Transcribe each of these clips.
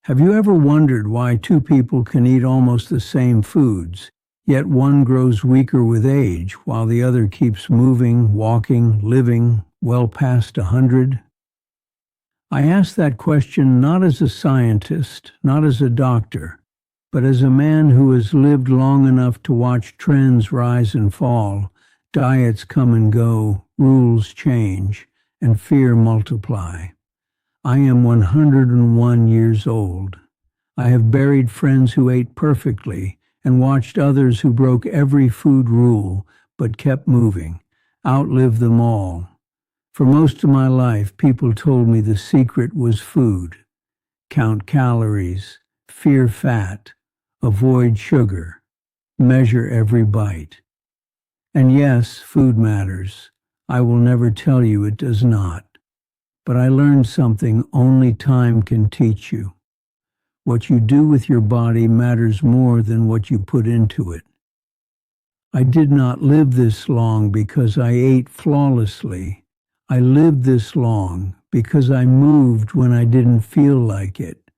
Have you ever wondered why two people can eat almost the same foods, yet one grows weaker with age while the other keeps moving, walking, living well past 100? I ask that question not as a scientist, not as a doctor, but as a man who has lived long enough to watch trends rise and fall, diets come and go, rules change, and fear multiply. I am 101 years old. I have buried friends who ate perfectly and watched others who broke every food rule but kept moving, outlive them all. For most of my life, people told me the secret was food. Count calories, fear fat, avoid sugar, measure every bite. And yes, food matters. I will never tell you it does not. But I learned something only time can teach you. What you do with your body matters more than what you put into it. I did not live this long because I ate flawlessly. I lived this long because I moved when I didn't feel like it.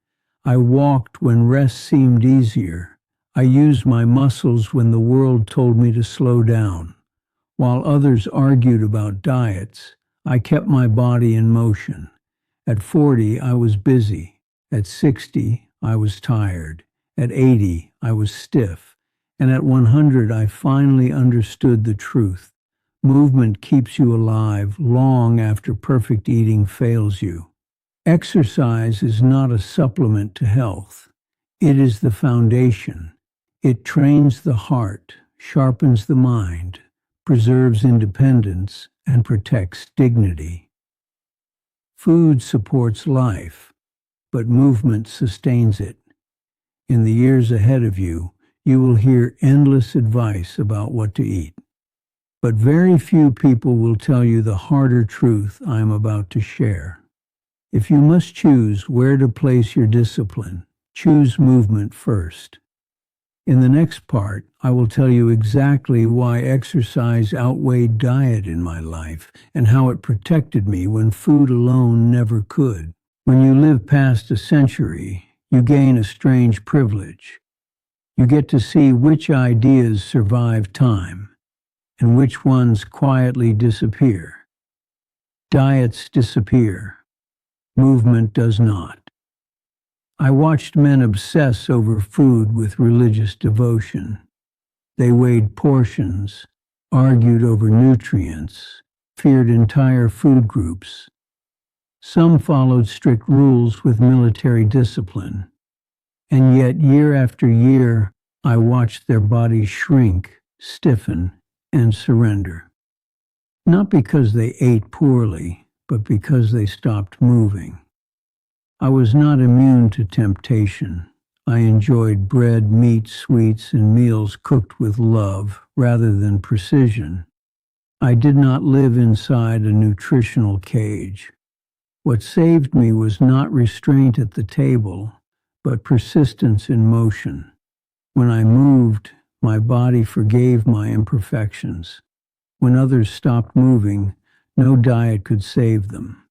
I walked when rest seemed easier. I used my muscles when the world told me to slow down. While others argued about diets, I kept my body in motion. At 40, I was busy. At 60, I was tired. At 80, I was stiff. And at 100, I finally understood the truth. Movement keeps you alive long after perfect eating fails you. Exercise is not a supplement to health. It is the foundation. It trains the heart, sharpens the mind, preserves independence, and protects dignity. Food supports life, but movement sustains it. In the years ahead of you, you will hear endless advice about what to eat. But very few people will tell you the harder truth I am about to share. If you must choose where to place your discipline, choose movement first. In the next part, I will tell you exactly why exercise outweighed diet in my life and how it protected me when food alone never could. When you live past a century, you gain a strange privilege. You get to see which ideas survive time and which ones quietly disappear. Diets disappear. Movement does not. I watched men obsess over food with religious devotion. They weighed portions, argued over nutrients, feared entire food groups. Some followed strict rules with military discipline. And yet, year after year, I watched their bodies shrink, stiffen, and surrender. Not because they ate poorly, but because they stopped moving. I was not immune to temptation. I enjoyed bread, meat, sweets, and meals cooked with love rather than precision. I did not live inside a nutritional cage. What saved me was not restraint at the table, but persistence in motion. When I moved, my body forgave my imperfections. When others stopped moving, no diet could save them.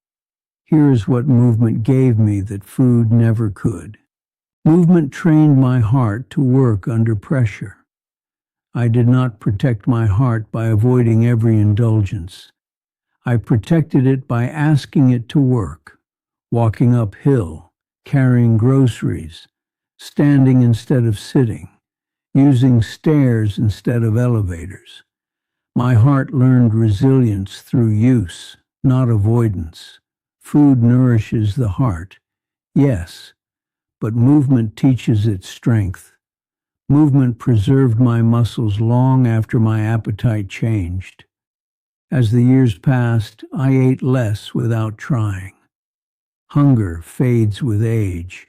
Here is what movement gave me that food never could. Movement trained my heart to work under pressure. I did not protect my heart by avoiding every indulgence. I protected it by asking it to work, walking uphill, carrying groceries, standing instead of sitting, using stairs instead of elevators. My heart learned resilience through use, not avoidance. Food nourishes the heart, yes, but movement teaches its strength. Movement preserved my muscles long after my appetite changed. As the years passed, I ate less without trying. Hunger fades with age.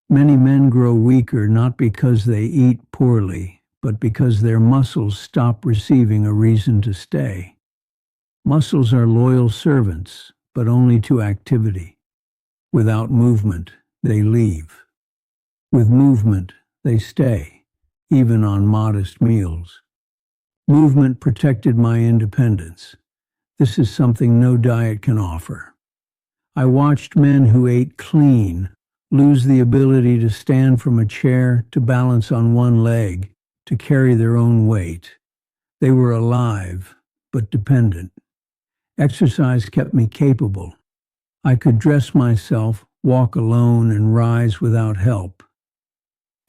Many men grow weaker not because they eat poorly, but because their muscles stop receiving a reason to stay. Muscles are loyal servants, but only to activity. Without movement, they leave. With movement, they stay, even on modest meals. Movement protected my independence. This is something no diet can offer. I watched men who ate clean, lose the ability to stand from a chair, to balance on one leg, to carry their own weight. They were alive, but dependent. Exercise kept me capable. I could dress myself, walk alone, and rise without help.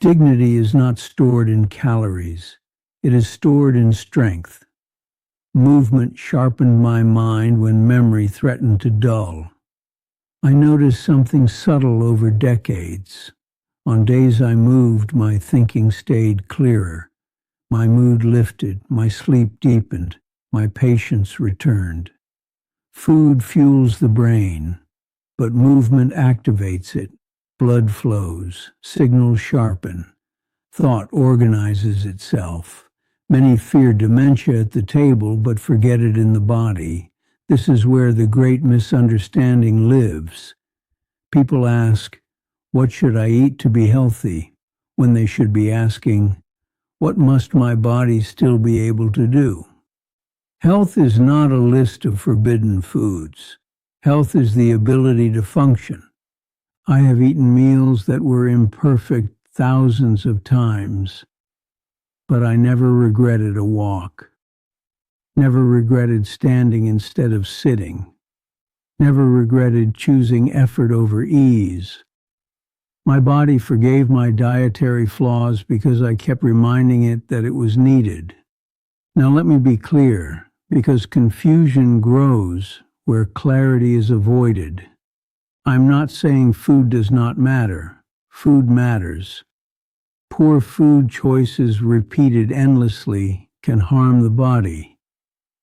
Dignity is not stored in calories. It is stored in strength. Movement sharpened my mind when memory threatened to dull. I noticed something subtle over decades. On days I moved, my thinking stayed clearer. My mood lifted, my sleep deepened, my patience returned. Food fuels the brain, but movement activates it. Blood flows, signals sharpen, thought organizes itself. Many fear dementia at the table, but forget it in the body. This is where the great misunderstanding lives. People ask, "What should I eat to be healthy?" when they should be asking, "What must my body still be able to do?" Health is not a list of forbidden foods. Health is the ability to function. I have eaten meals that were imperfect thousands of times, but I never regretted a walk, never regretted standing instead of sitting, never regretted choosing effort over ease. My body forgave my dietary flaws because I kept reminding it that it was needed. Now let me be clear, because confusion grows where clarity is avoided. I'm not saying food does not matter. Food matters. Poor food choices repeated endlessly can harm the body.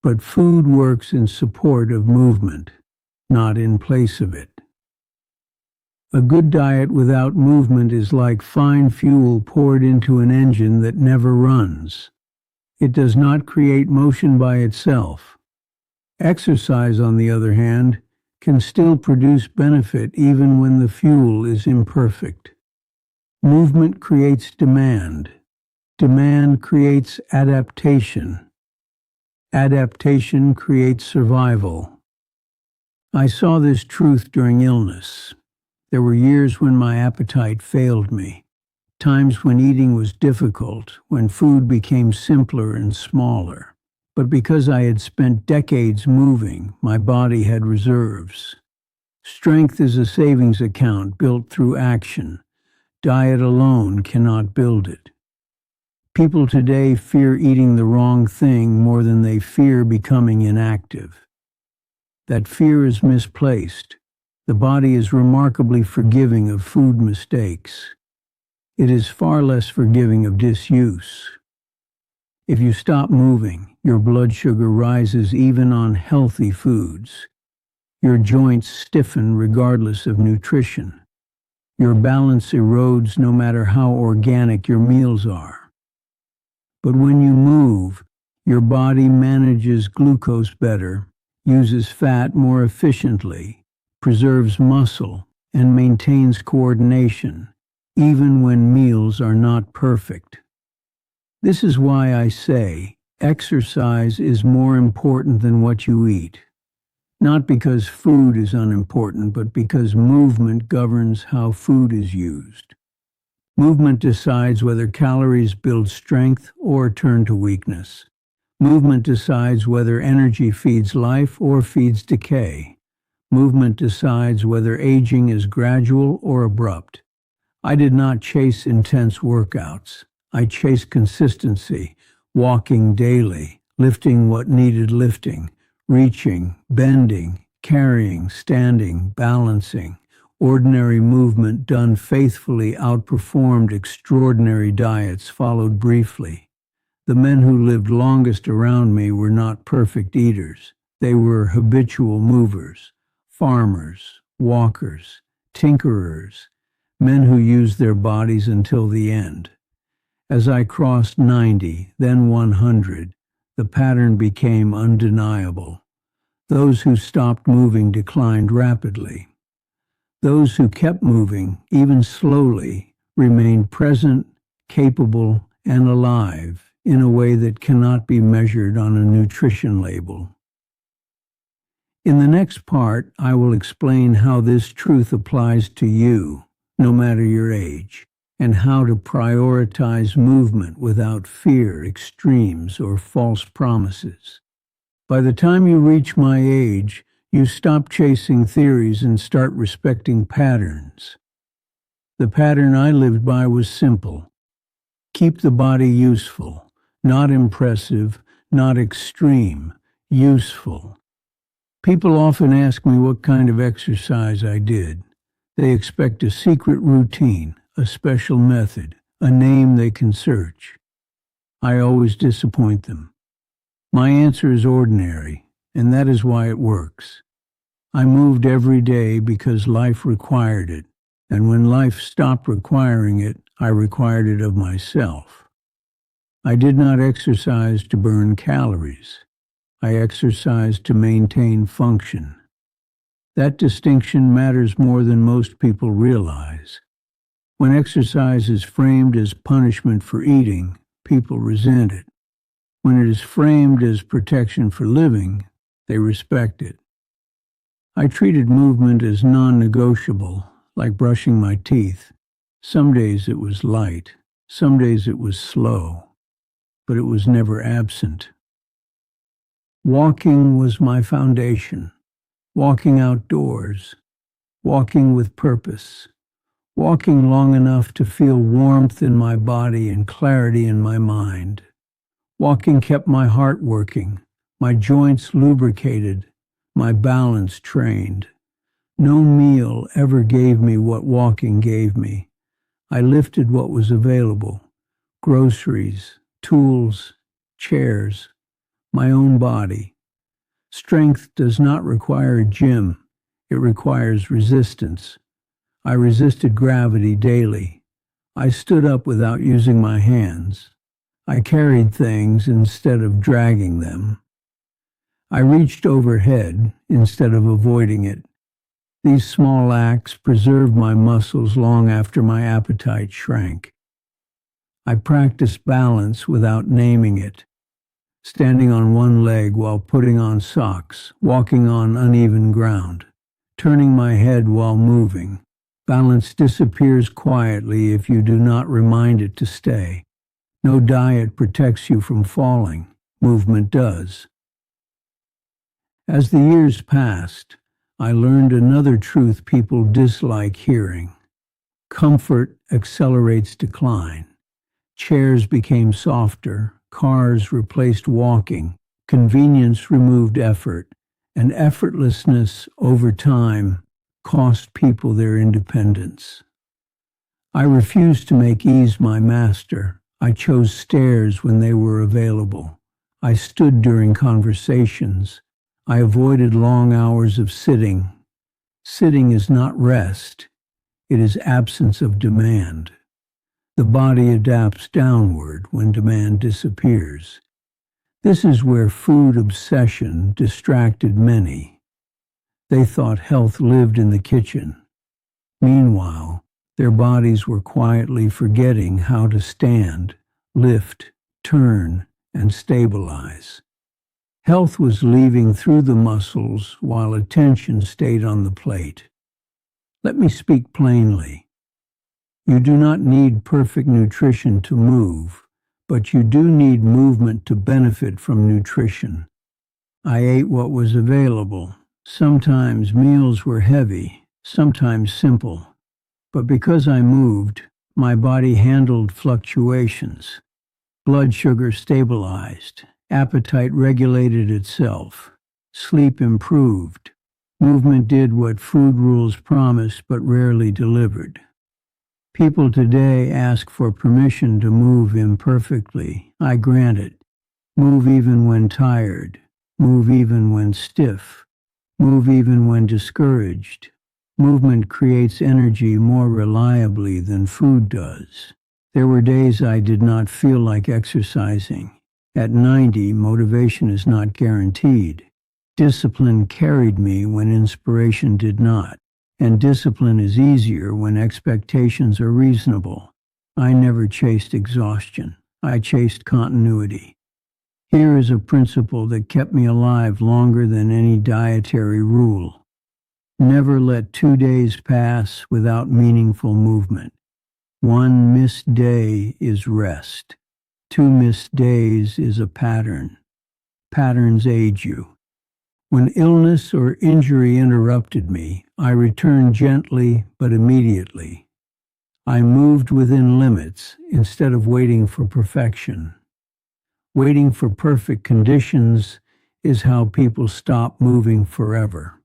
But food works in support of movement, not in place of it. A good diet without movement is like fine fuel poured into an engine that never runs. It does not create motion by itself. Exercise, on the other hand, can still produce benefit even when the fuel is imperfect. Movement creates demand. Demand creates adaptation. Adaptation creates survival. I saw this truth during illness. There were years when my appetite failed me, times when eating was difficult, when food became simpler and smaller. But because I had spent decades moving, my body had reserves. Strength is a savings account built through action. Diet alone cannot build it. People today fear eating the wrong thing more than they fear becoming inactive. That fear is misplaced. The body is remarkably forgiving of food mistakes. It is far less forgiving of disuse. If you stop moving, your blood sugar rises even on healthy foods. Your joints stiffen regardless of nutrition. Your balance erodes no matter how organic your meals are. But when you move, your body manages glucose better, uses fat more efficiently, preserves muscle, and maintains coordination, even when meals are not perfect. This is why I say exercise is more important than what you eat. Not because food is unimportant, but because movement governs how food is used. Movement decides whether calories build strength or turn to weakness. Movement decides whether energy feeds life or feeds decay. Movement decides whether aging is gradual or abrupt. I did not chase intense workouts. I chased consistency, walking daily, lifting what needed lifting, reaching, bending, carrying, standing, balancing. Ordinary movement done faithfully outperformed extraordinary diets followed briefly. The men who lived longest around me were not perfect eaters. They were habitual movers, farmers, walkers, tinkerers, men who used their bodies until the end. As I crossed 90, then 100, the pattern became undeniable. Those who stopped moving declined rapidly. Those who kept moving, even slowly, remained present, capable, and alive in a way that cannot be measured on a nutrition label. In the next part, I will explain how this truth applies to you, no matter your age, and how to prioritize movement without fear, extremes, or false promises. By the time you reach my age, you stop chasing theories and start respecting patterns. The pattern I lived by was simple. Keep the body useful, not impressive, not extreme, useful. People often ask me what kind of exercise I did. They expect a secret routine, a special method, a name they can search. I always disappoint them. My answer is ordinary, and that is why it works. I moved every day because life required it, and when life stopped requiring it, I required it of myself. I did not exercise to burn calories. I exercised to maintain function. That distinction matters more than most people realize. When exercise is framed as punishment for eating, people resent it. When it is framed as protection for living, they respect it. I treated movement as non-negotiable, like brushing my teeth. Some days it was light, some days it was slow, but it was never absent. Walking was my foundation. Walking outdoors, walking with purpose, walking long enough to feel warmth in my body and clarity in my mind. Walking kept my heart working, my joints lubricated, my balance trained. No meal ever gave me what walking gave me. I lifted what was available: groceries, tools, chairs, my own body. Strength does not require a gym. It requires resistance. I resisted gravity daily. I stood up without using my hands. I carried things instead of dragging them. I reached overhead instead of avoiding it. These small acts preserved my muscles long after my appetite shrank. I practiced balance without naming it. Standing on one leg while putting on socks, walking on uneven ground, turning my head while moving. Balance disappears quietly if you do not remind it to stay. No diet protects you from falling. Movement does. As the years passed, I learned another truth people dislike hearing. Comfort accelerates decline. Chairs became softer. Cars replaced walking, convenience removed effort, and effortlessness over time cost people their independence. I refused to make ease my master. I chose stairs when they were available. I stood during conversations. I avoided long hours of sitting. Sitting is not rest. It is absence of demand. The body adapts downward when demand disappears. This is where food obsession distracted many. They thought health lived in the kitchen. Meanwhile, their bodies were quietly forgetting how to stand, lift, turn, and stabilize. Health was leaving through the muscles while attention stayed on the plate. Let me speak plainly. You do not need perfect nutrition to move, but you do need movement to benefit from nutrition. I ate what was available. Sometimes meals were heavy, sometimes simple. But because I moved, my body handled fluctuations. Blood sugar stabilized. Appetite regulated itself. Sleep improved. Movement did what food rules promised but rarely delivered. People today ask for permission to move imperfectly. I grant it. Move even when tired. Move even when stiff. Move even when discouraged. Movement creates energy more reliably than food does. There were days I did not feel like exercising. At 90, motivation is not guaranteed. Discipline carried me when inspiration did not. And discipline is easier when expectations are reasonable. I never chased exhaustion. I chased continuity. Here is a principle that kept me alive longer than any dietary rule. Never let 2 days pass without meaningful movement. One missed day is rest. Two missed days is a pattern. Patterns age you. When illness or injury interrupted me, I returned gently but immediately. I moved within limits instead of waiting for perfection. Waiting for perfect conditions is how people stop moving forever.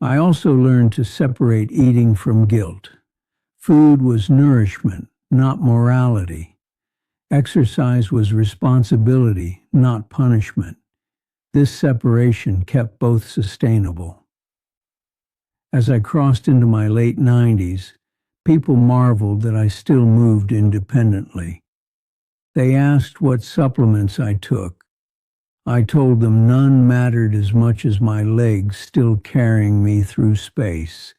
I also learned to separate eating from guilt. Food was nourishment, not morality. Exercise was responsibility, not punishment. This separation kept both sustainable. As I crossed into my late 90s, people marveled that I still moved independently. They asked what supplements I took. I told them none mattered as much as my legs still carrying me through space.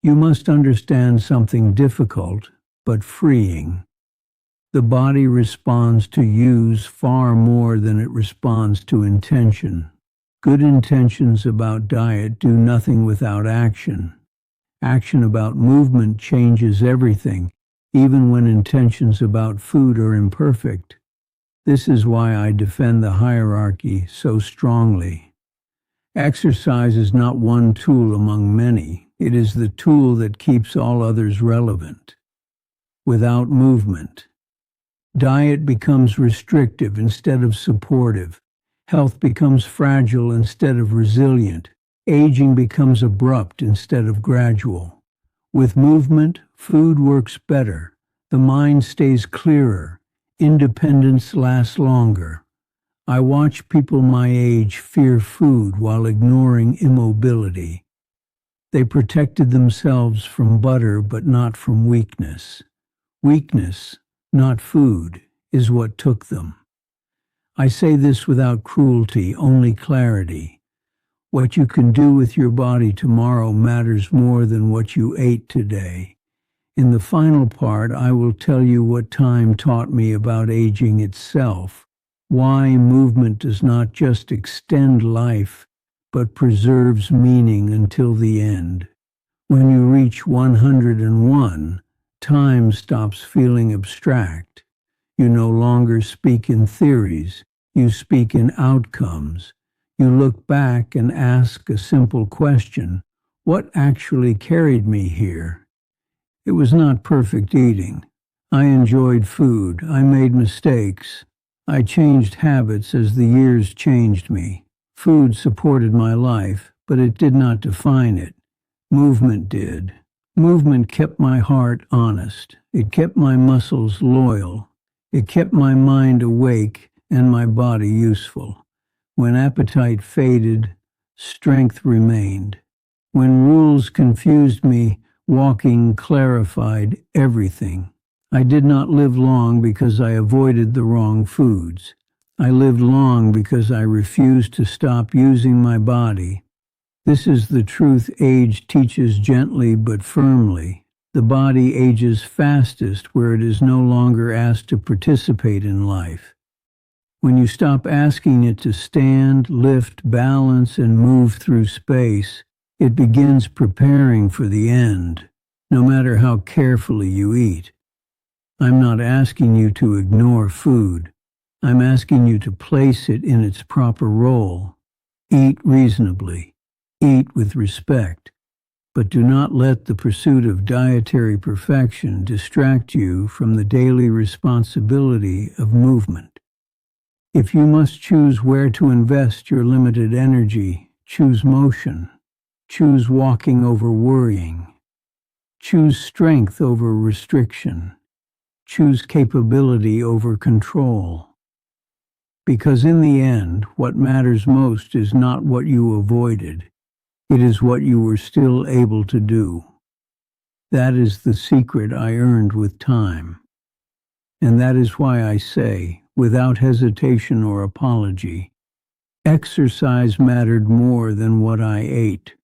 You must understand something difficult, but freeing. The body responds to use far more than it responds to intention. Good intentions about diet do nothing without action. Action about movement changes everything, even when intentions about food are imperfect. This is why I defend the hierarchy so strongly. Exercise is not one tool among many. It is the tool that keeps all others relevant. Without movement, diet becomes restrictive instead of supportive. Health becomes fragile instead of resilient. Aging becomes abrupt instead of gradual. With movement, food works better. The mind stays clearer. Independence lasts longer. I watch people my age fear food while ignoring immobility. They protected themselves from butter but not from weakness. Weakness, not food, is what took them. I say this without cruelty, only clarity. What you can do with your body tomorrow matters more than what you ate today. In the final part, I will tell you what time taught me about aging itself, why movement does not just extend life, but preserves meaning until the end. When you reach 101, time stops feeling abstract. You no longer speak in theories, you speak in outcomes. You look back and ask a simple question: what actually carried me here? It was not perfect eating. I enjoyed food. I made mistakes. I changed habits as the years changed me. Food supported my life, but it did not define it. Movement did. Movement kept my heart honest. It kept my muscles loyal. It kept my mind awake and my body useful. When appetite faded, strength remained. When rules confused me, walking clarified everything. I did not live long because I avoided the wrong foods. I lived long because I refused to stop using my body. This is the truth age teaches gently but firmly. The body ages fastest where it is no longer asked to participate in life. When you stop asking it to stand, lift, balance, and move through space, it begins preparing for the end, no matter how carefully you eat. I'm not asking you to ignore food. I'm asking you to place it in its proper role. Eat reasonably. Eat with respect. But do not let the pursuit of dietary perfection distract you from the daily responsibility of movement. If you must choose where to invest your limited energy, choose motion. Choose walking over worrying. Choose strength over restriction. Choose capability over control. Because in the end, what matters most is not what you avoided. It is what you were still able to do. That is the secret I earned with time. And that is why I say, without hesitation or apology, exercise mattered more than what I ate.